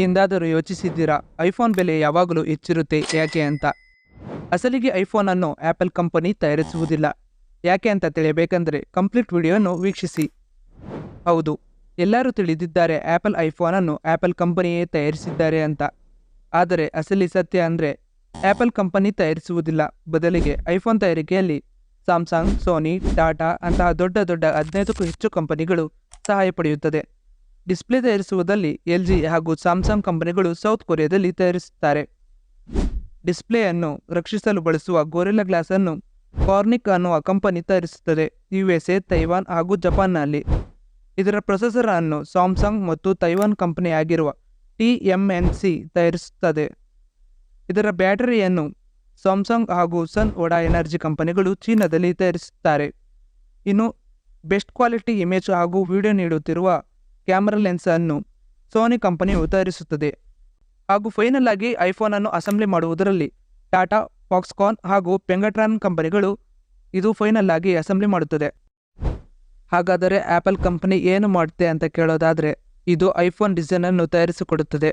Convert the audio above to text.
ಎಂದಾದರೂ ಯೋಚಿಸಿದ್ದೀರಾ ಐಫೋನ್ ಬೆಲೆ ಯಾವಾಗಲೂ ಹೆಚ್ಚಿರುತ್ತೆ ಯಾಕೆ ಅಂತ? ಅಸಲಿಗೆ ಐಫೋನ್ ಅನ್ನು ಆಪಲ್ ಕಂಪನಿ ತಯಾರಿಸುವುದಿಲ್ಲ. ಯಾಕೆ ಅಂತ ತಿಳಿಯಬೇಕಂದ್ರೆ ಕಂಪ್ಲೀಟ್ ವಿಡಿಯೋವನ್ನು ವೀಕ್ಷಿಸಿ. ಹೌದು, ಎಲ್ಲರೂ ತಿಳಿದಿದ್ದಾರೆ ಆಪಲ್ ಐಫೋನ್ ಅನ್ನು ಆಪಲ್ ಕಂಪನಿಯೇ ತಯಾರಿಸಿದ್ದಾರೆ ಅಂತ. ಆದರೆ ಅಸಲಿ ಸತ್ಯ ಅಂದರೆ ಆಪಲ್ ಕಂಪನಿ ತಯಾರಿಸುವುದಿಲ್ಲ. ಬದಲಿಗೆ ಐಫೋನ್ ತಯಾರಿಕೆಯಲ್ಲಿ ಸ್ಯಾಮ್ಸಂಗ್, ಸೋನಿ, ಟಾಟಾ ಅಂತಹ ದೊಡ್ಡ ದೊಡ್ಡ 15ಕ್ಕೂ ಹೆಚ್ಚು ಕಂಪನಿಗಳು ಸಹಾಯ ಪಡೆಯುತ್ತದೆ. ಡಿಸ್ಪ್ಲೇ ತಯಾರಿಸುವುದರಲ್ಲಿ LG ಹಾಗೂ ಸ್ಯಾಮ್ಸಂಗ್ ಕಂಪನಿಗಳು ಸೌತ್ ಕೊರಿಯಾದಲ್ಲಿ ತಯಾರಿಸುತ್ತಾರೆ. ಡಿಸ್ಪ್ಲೇಯನ್ನು ರಕ್ಷಿಸಲು ಬಳಸುವ ಗೊರಿಲ್ಲಾ ಗ್ಲಾಸ್ ಅನ್ನು ಕಾರ್ನಿಕ್ ಅನ್ನುವ ಕಂಪನಿ ತಯಾರಿಸುತ್ತದೆ, USA, ತೈವಾನ್ ಹಾಗೂ ಜಪಾನ್ನಲ್ಲಿ. ಇದರ ಪ್ರೊಸೆಸರ್ ಅನ್ನು ಸ್ಯಾಮ್ಸಂಗ್ ಮತ್ತು ತೈವಾನ್ ಕಂಪನಿಯಾಗಿರುವ TMNC ತಯಾರಿಸುತ್ತದೆ. ಇದರ ಬ್ಯಾಟರಿಯನ್ನು ಸ್ಯಾಮ್ಸಂಗ್ ಹಾಗೂ ಸನ್ ಓಡಾ ಎನರ್ಜಿ ಕಂಪನಿಗಳು ಚೀನಾದಲ್ಲಿ ತಯಾರಿಸುತ್ತಾರೆ. ಇನ್ನು ಬೆಸ್ಟ್ ಕ್ವಾಲಿಟಿ ಇಮೇಜ್ ಹಾಗೂ ವಿಡಿಯೋ ನೀಡುತ್ತಿರುವ ಕ್ಯಾಮೆರಾ ಲೆನ್ಸ್ ಅನ್ನು ಸೋನಿ ಕಂಪನಿಯು ತಯಾರಿಸುತ್ತದೆ. ಹಾಗೂ ಫೈನಲ್ ಆಗಿ ಐಫೋನ್ ಅನ್ನು ಅಸೆಂಬ್ಲಿ ಮಾಡುವುದರಲ್ಲಿ ಟಾಟಾ, ಫಾಕ್ಸ್ಕಾನ್ ಹಾಗೂ ಪೆಂಗಟ್ರಾನ್ ಕಂಪನಿಗಳು ಇದು ಫೈನಲ್ ಆಗಿ ಅಸೆಂಬ್ಲಿ ಮಾಡುತ್ತದೆ. ಹಾಗಾದರೆ ಆಪಲ್ ಕಂಪನಿ ಏನು ಮಾಡುತ್ತೆ ಅಂತ ಕೇಳೋದಾದರೆ, ಇದು ಐಫೋನ್ ಡಿಸೈನ್ ಅನ್ನು ತಯಾರಿಸಿಕೊಡುತ್ತದೆ.